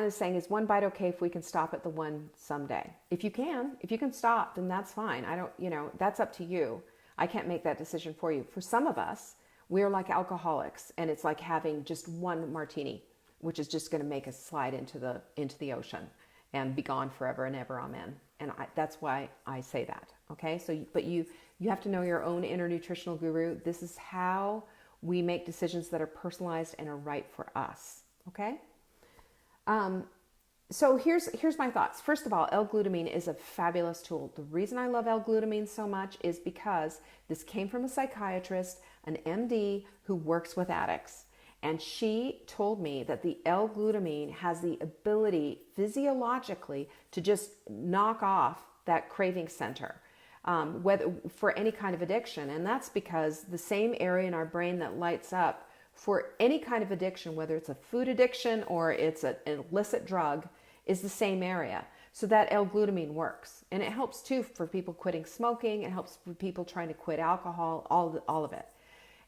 is saying, is one bite okay if we can stop at the one someday? If you can stop, then that's fine. That's up to you. I can't make that decision for you. For some of us, we're like alcoholics, and it's like having just one martini, which is just going to make us slide into the ocean and be gone forever and ever. Amen. And that's why I say that. Okay. So, but you have to know your own inner nutritional guru. This is how we make decisions that are personalized and are right for us. Okay. So here's my thoughts. First of all, L-glutamine is a fabulous tool. The reason I love L-glutamine so much is because this came from a psychiatrist, an MD who works with addicts. And she told me that the L-glutamine has the ability physiologically to just knock off that craving center, whether for any kind of addiction. And that's because the same area in our brain that lights up for any kind of addiction, whether it's a food addiction or it's an illicit drug, is the same area. So that L-glutamine works. And it helps too for people quitting smoking. It helps for people trying to quit alcohol, all of it.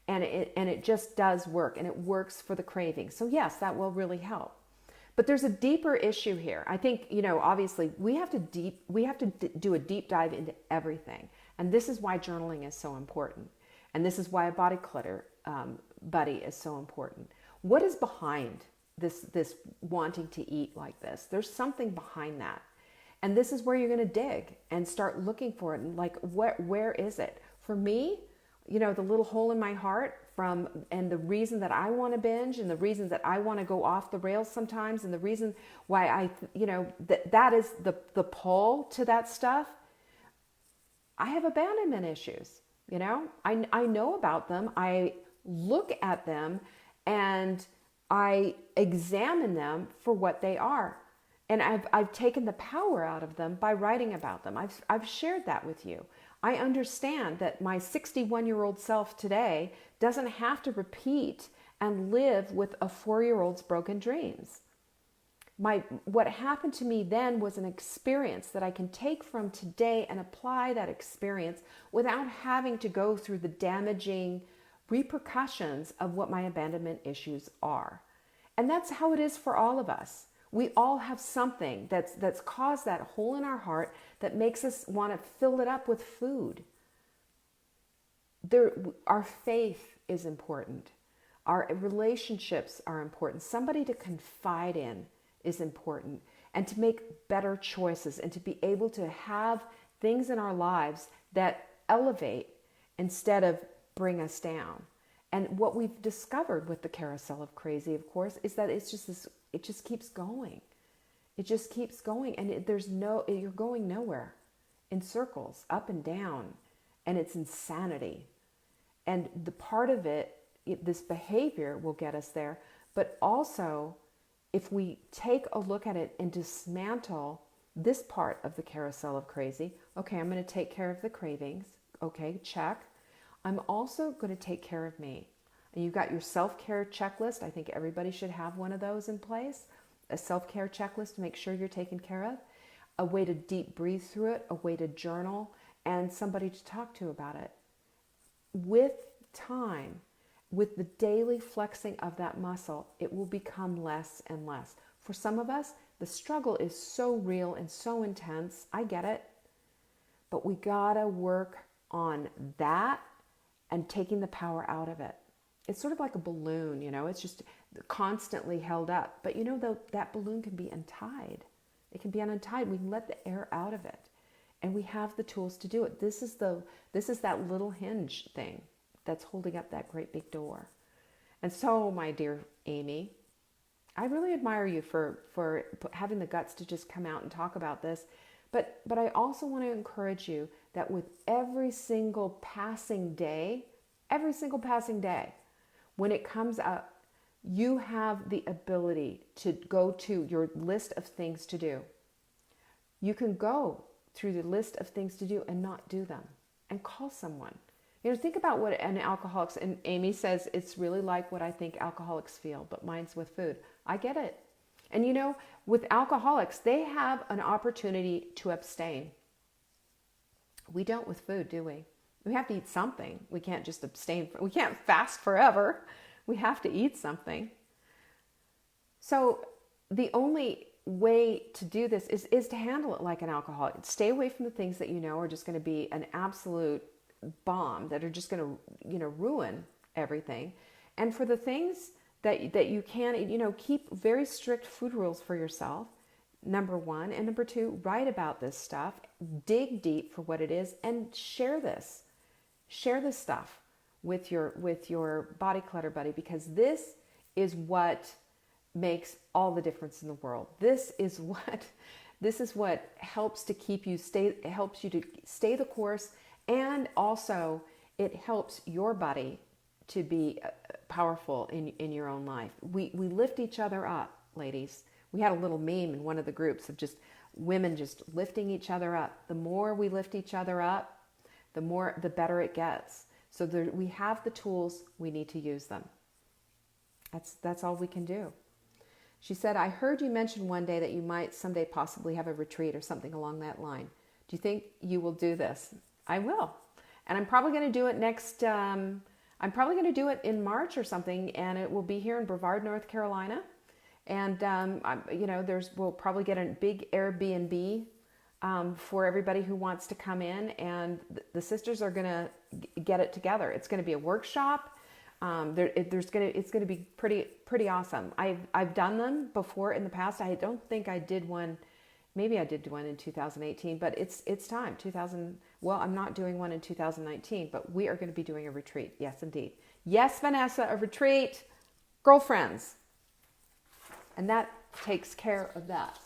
And it just does work, and it works for the craving. So yes, that will really help. But there's a deeper issue here. I think, obviously we have to do a deep dive into everything. And this is why journaling is so important. And this is why a body clutter buddy is so important. What is behind this wanting to eat like this? There's something behind that. And this is where you're going to dig and start looking for it. And like, where is it? For me, the little hole in my heart and the reason that I want to binge and the reason that I want to go off the rails sometimes and the reason why that is the pull to that stuff. I have abandonment issues. I know about them. I look at them and I examine them for what they are. And I've taken the power out of them by writing about them. I've shared that with you. I understand that my 61-year-old self today doesn't have to repeat and live with a 4-year-old's broken dreams. What happened to me then was an experience that I can take from today and apply that experience without having to go through the damaging repercussions of what my abandonment issues are. And that's how it is for all of us. We all have something that's caused that hole in our heart that makes us want to fill it up with food. Our faith is important. Our relationships are important. Somebody to confide in is important, and to make better choices and to be able to have things in our lives that elevate instead of bring us down. And what we've discovered with the carousel of crazy, of course, is that it just keeps going. It just keeps going, and you're going nowhere, in circles, up and down, and it's insanity. And the part of this behavior will get us there, but also if we take a look at it and dismantle this part of the carousel of crazy, okay, I'm going to take care of the cravings. Okay, check. I'm also going to take care of me. And you've got your self-care checklist. I think everybody should have one of those in place. A self-care checklist to make sure you're taken care of. A way to deep breathe through it. A way to journal. And somebody to talk to about it. With time, with the daily flexing of that muscle, it will become less and less. For some of us, the struggle is so real and so intense. I get it. But we gotta work on that and taking the power out of it. It's sort of like a balloon, it's just constantly held up. But that balloon can be untied. It can be untied. We can let the air out of it. And we have the tools to do it. This is that little hinge thing that's holding up that great big door. And so, my dear Amy, I really admire you for having the guts to just come out and talk about this. But I also want to encourage you that with every single passing day, when it comes up, you have the ability to go to your list of things to do. You can go through the list of things to do and not do them and call someone. You know, think about what an alcoholics, and Amy says it's really like what I think alcoholics feel, but mine's with food. I get it. And you know, with alcoholics, they have an opportunity to abstain. We don't with food, do we? We have to eat something. We can't just abstain. We can't fast forever. We have to eat something. So the only way to do this is to handle it like an alcoholic. Stay away from the things that you know are just going to be an absolute bomb, that are just going to, you know, ruin everything. And for the things that you can, you know, keep very strict food rules for yourself. Number one. And number two, write about this stuff, dig deep for what it is, and share this. Share this stuff with your body clutter buddy, because this is what makes all the difference in the world. This is what helps to keep you helps you to stay the course, and also it helps your buddy to be powerful in your own life. We lift each other up, ladies. We had a little meme in one of the groups of just women just lifting each other up. The more we lift each other up, the better it gets. So we have the tools, we need to use them. That's all we can do. She said, I heard you mention one day that you might someday possibly have a retreat or something along that line. Do you think you will do this? I will. And I'm probably going to do it I'm probably going to do it in March or something, and it will be here in Brevard, North Carolina. And, you know, we'll probably get a big Airbnb for everybody who wants to come in, and the sisters are going to get it together. It's going to be a workshop. It's going to be pretty awesome. I've done them before in the past. I don't think I did one. Maybe I did one in 2018, but it's time. Well, I'm not doing one in 2019, but we are going to be doing a retreat. Yes, indeed. Yes, Vanessa, a retreat. Girlfriends. And that takes care of that.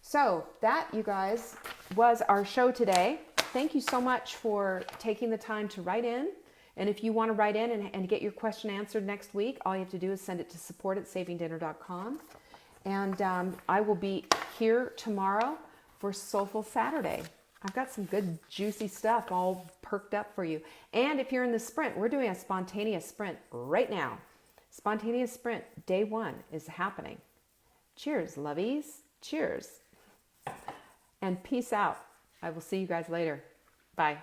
So that, you guys, was our show today. Thank you so much for taking the time to write in. And if you want to write in and get your question answered next week, all you have to do is send it to support@savingdinner.com. And I will be here tomorrow for Soulful Saturday. I've got some good juicy stuff all perked up for you. And if you're in the sprint, we're doing a spontaneous sprint right now. Spontaneous sprint, day 1 is happening. Cheers, lovies. Cheers. And peace out. I will see you guys later. Bye.